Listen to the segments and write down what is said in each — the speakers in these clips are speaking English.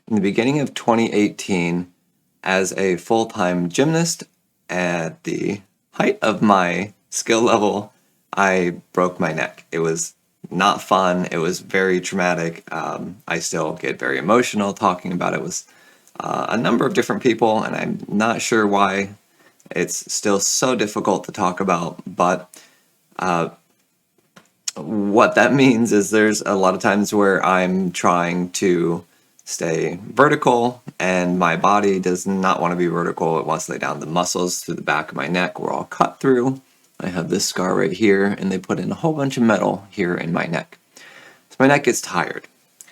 In the beginning of 2018, as a full-time gymnast at the height of my skill level, I broke my neck. It was not fun. It was very traumatic. I still get very emotional talking about it with a number of different people, and I'm not sure why it's still so difficult to talk about, but what that means is there's a lot of times where I'm trying to stay vertical and my body does not want to be vertical. It wants to lay down. The muscles through the back of my neck were all cut through. I have this scar right here, and they put in a whole bunch of metal here in my neck. So my neck gets tired.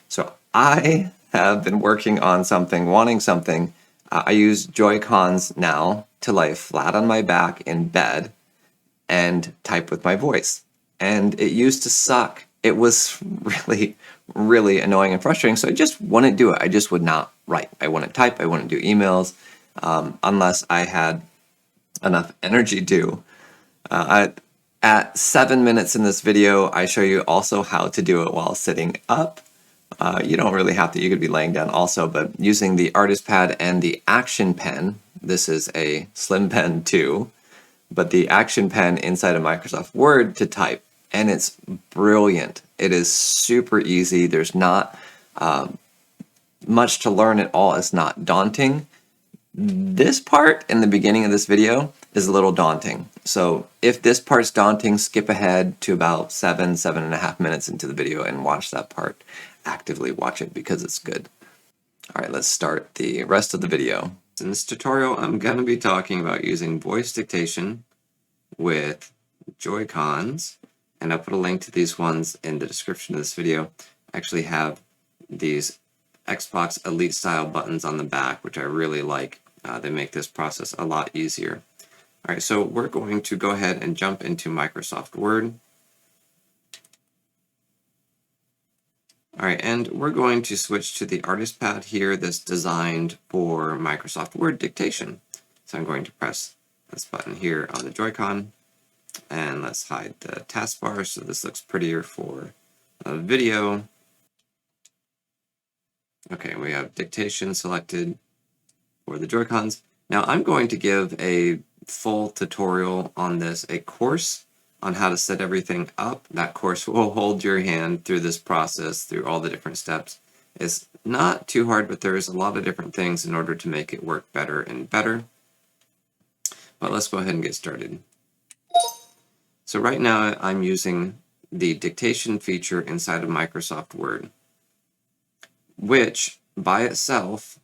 So I have been working on something, wanting something. I use Joy-Cons now to lay flat on my back in bed and type with my voice. And it used to suck. It was really, really annoying and frustrating. So I just wouldn't do it. I just would not write. I wouldn't type. I wouldn't do emails unless I had enough energy to. At 7 minutes in this video, I show you also how to do it while sitting up. You don't really have to. You could be laying down also, but using the artist pad and the action pen. This is a slim pen too, but the action pen inside of Microsoft Word to type. And it's brilliant. It is super easy. There's not much to learn at all. It's not daunting. This part in the beginning of this video is a little daunting. So if this part's daunting, skip ahead to about 7.5 minutes into the video and watch that part. Actively watch it because it's good. All right, let's start the rest of the video. In this tutorial, I'm going to be talking about using voice dictation with Joy-Cons, and I'll put a link to these ones in the description of this video. I actually have these Xbox Elite style buttons on the back, which I really like. They make this process a lot easier. All right, so we're going to go ahead and jump into Microsoft Word. All right, and we're going to switch to the artist pad here that's designed for Microsoft Word dictation. So I'm going to press this button here on the Joy-Con, and let's hide the taskbar so this looks prettier for a video. Okay, we have dictation selected for the Joy-Cons. Now I'm going to give a full tutorial on this, a course on how to set everything up. That course will hold your hand through this process, through all the different steps. It's not too hard, but there's a lot of different things in order to make it work better and better. But let's go ahead and get started. So right now I'm using the dictation feature inside of Microsoft Word, which by itself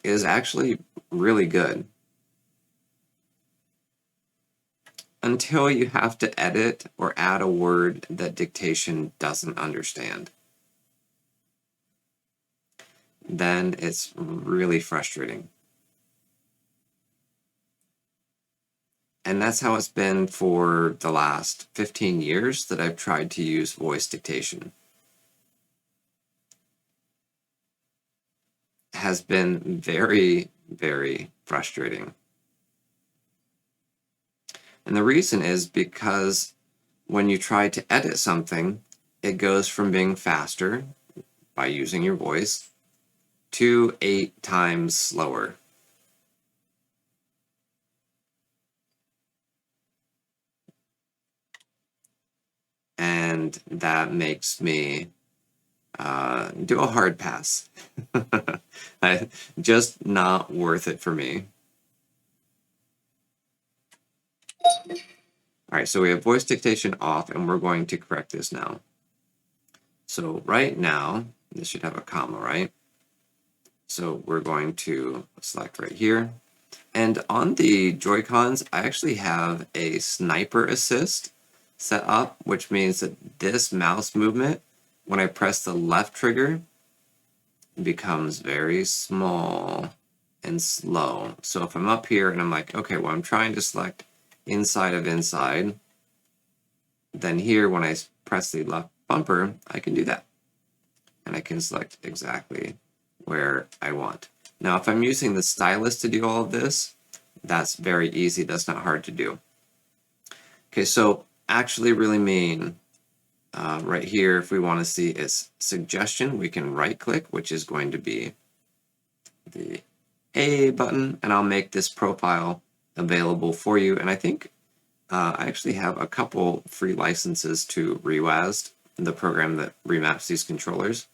is actually really good. Until you have to edit or add a word that dictation doesn't understand. Then it's really frustrating. And that's how it's been for the last 15 years that I've tried to use voice dictation. It has been very, very frustrating. And the reason is because when you try to edit something, it goes from being faster by using your voice to 8 times slower. And that makes me do a hard pass. Just not worth it for me. All right, so we have voice dictation off, and we're going to correct this now. So right now, this should have a comma, right? So we're going to select right here. And on the Joy-Cons, I actually have a sniper assist set up, which means that this mouse movement, when I press the left trigger, becomes very small and slow. So if I'm up here and I'm like, okay, well, I'm trying to select inside of inside, then here when I press the left bumper, I can do that. And I can select exactly where I want. Now, if I'm using the stylus to do all of this, that's very easy. That's not hard to do. Okay, so actually really mean Right here, if we want to see its suggestion, we can right click, which is going to be the A button, and I'll make this profile available for you. And I think I actually have a couple free licenses to Rewazd, the program that remaps these controllers,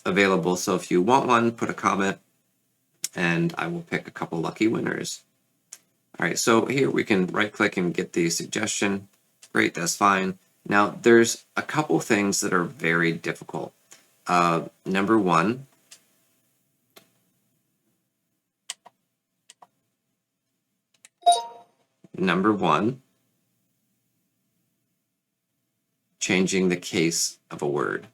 available. So if you want one, put a comment and I will pick a couple lucky winners. All right, so here we can right click and get the suggestion. Great, that's fine. Now there's a couple things that are very difficult. Number one, changing the case of a word.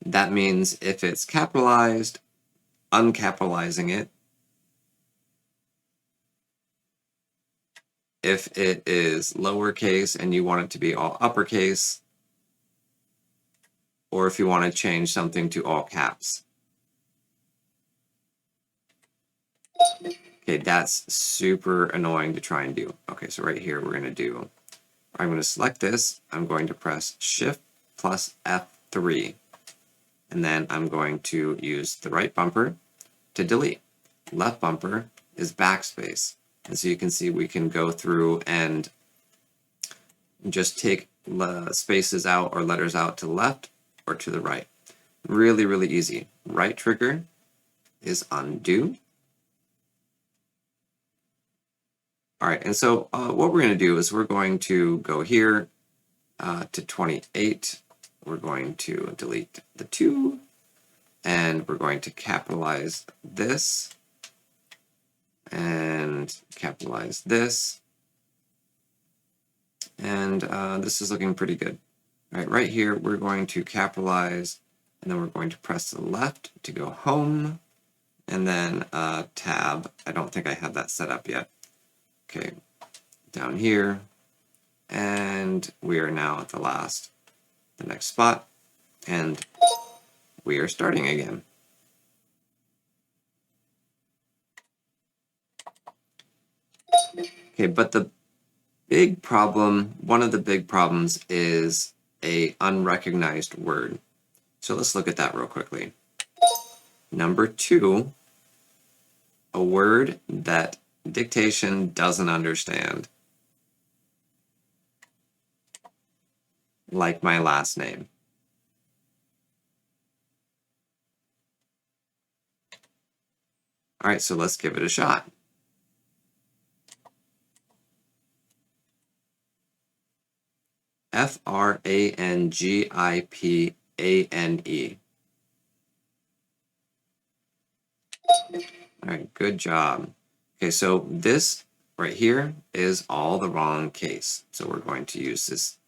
That means if it's capitalized, uncapitalizing it. If it is lowercase and you want it to be all uppercase, or if you want to change something to all caps. Okay, that's super annoying to try and do. Okay, so right here I'm going to select this, I'm going to press Shift plus F3, and then I'm going to use the right bumper to delete. Left bumper is backspace. And so you can see we can go through and just take spaces out or letters out to the left or to the right. Really, really easy. Right trigger is undo. All right, and so what we're going to do is we're going to go here to 28. We're going to delete the 2, and we're going to capitalize this, and capitalize this, and this is looking pretty good. All right here we're going to capitalize, and then we're going to press the left to go home, and then tab. I don't think I have that set up yet. Okay, down here, and we are now at the next spot, and we are starting again. Okay, but the big problem, one of the big problems is a unrecognized word. So let's look at that real quickly. Number 2, a word that dictation doesn't understand. Like my last name. All right, so let's give it a shot. Frangipane. All right, good job. Okay, so this right here is all the wrong case. So we're going to use this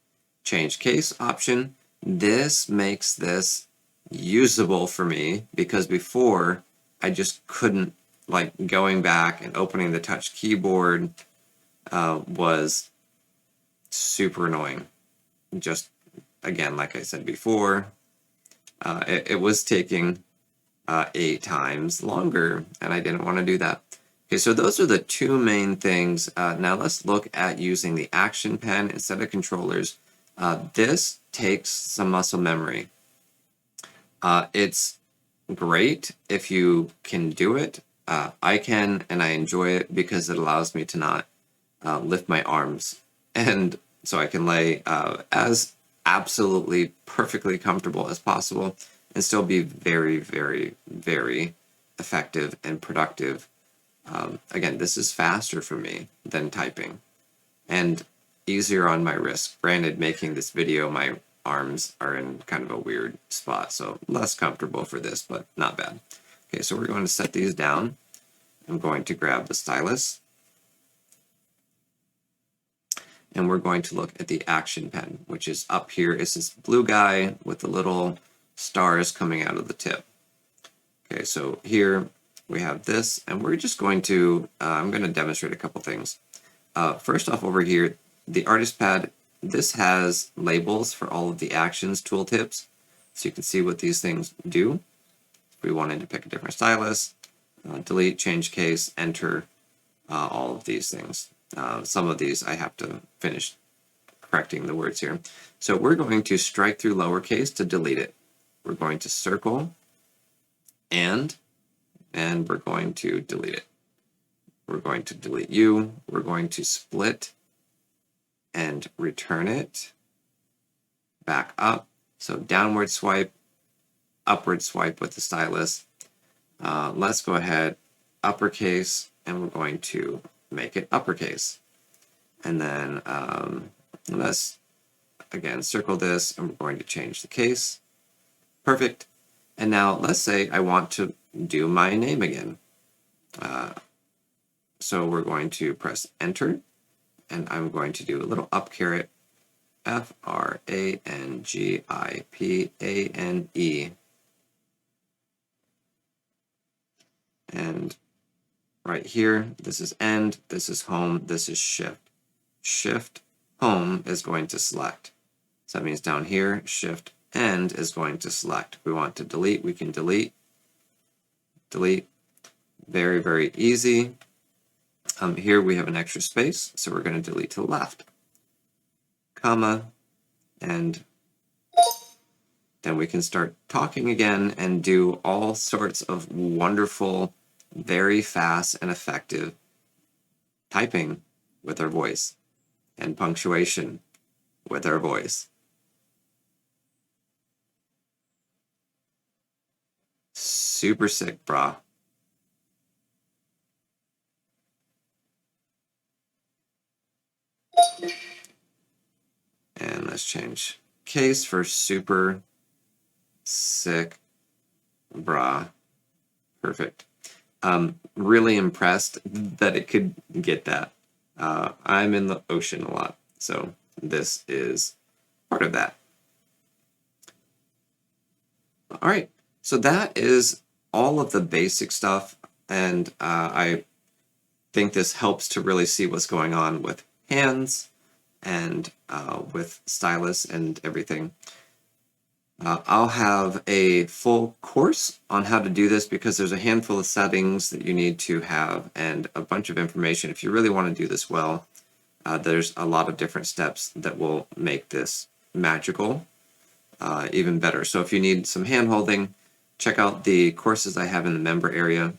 change case option. This makes this usable for me because before I just couldn't, like going back and opening the touch keyboard was super annoying. Just again, like I said before, it was taking 8 times longer, and I didn't want to do that. Okay, so those are the 2 main things. Now let's look at using the action pen instead of controllers. This takes some muscle memory. It's great if you can do it. I can, and I enjoy it because it allows me to not lift my arms, and so I can lay as absolutely perfectly comfortable as possible and still be very, very, very effective and productive. Again, this is faster for me than typing and easier on my wrist. Granted, making this video, my arms are in kind of a weird spot, so less comfortable for this, but not bad. Okay, so we're going to set these down. I'm going to grab the stylus, and we're going to look at the action pen, which is up here. It's this blue guy with the little stars coming out of the tip. Okay, so here we have this, and we're just going to, I'm going to demonstrate a couple things. First off, over here, the artist pad, this has labels for all of the actions tooltips, so you can see what these things do. If we wanted to pick a different stylus, delete, change case, enter, all of these things. Some of these I have to finish correcting the words here. So we're going to strike through lowercase to delete it. We're going to circle and we're going to delete it. We're going to delete you. We're going to split and return it back up. So downward swipe, upward swipe with the stylus. Let's go ahead, uppercase, and we're going to make it uppercase. And then let's, again, circle this, and we're going to change the case. Perfect. And now let's say I want to do my name again. So we're going to press enter, and I'm going to do a little up caret, Frangipane. And right here, this is end, this is home, this is shift. Shift home is going to select. So that means down here, shift end is going to select. If we want to delete, we can delete. Delete. Very, very easy. Here we have an extra space, so we're going to delete to the left. Comma, and then we can start talking again and do all sorts of wonderful, very fast and effective typing with our voice and punctuation with our voice. Super sick, brah. And let's change case for super sick, brah. Perfect. Really impressed that it could get that. I'm in the ocean a lot, so this is part of that. All right, so that is all of the basic stuff, and I think this helps to really see what's going on with hands and with stylus and everything. I'll have a full course on how to do this because there's a handful of settings that you need to have and a bunch of information. If you really want to do this well, there's a lot of different steps that will make this magical even better. So if you need some hand-holding, check out the courses I have in the member area.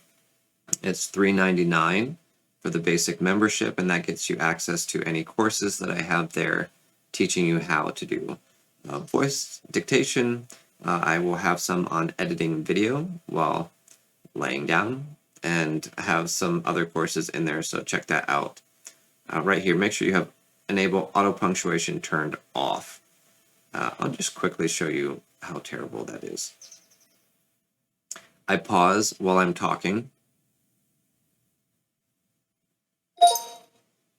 It's $3.99 for the basic membership, and that gets you access to any courses that I have there teaching you how to do voice dictation. I will have some on editing video while laying down and have some other courses in there, so check that out. Right here, make sure you have enable auto punctuation turned off. I'll just quickly show you how terrible that is. I pause while I'm talking.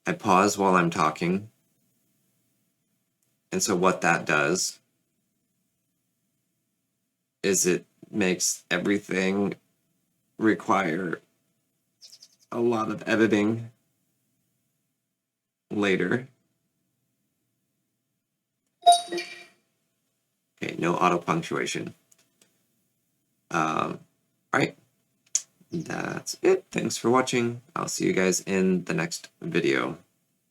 I pause while I'm talking. And so what that does is it makes everything require a lot of editing later. Okay, no auto punctuation. All right, that's it. Thanks for watching. I'll see you guys in the next video.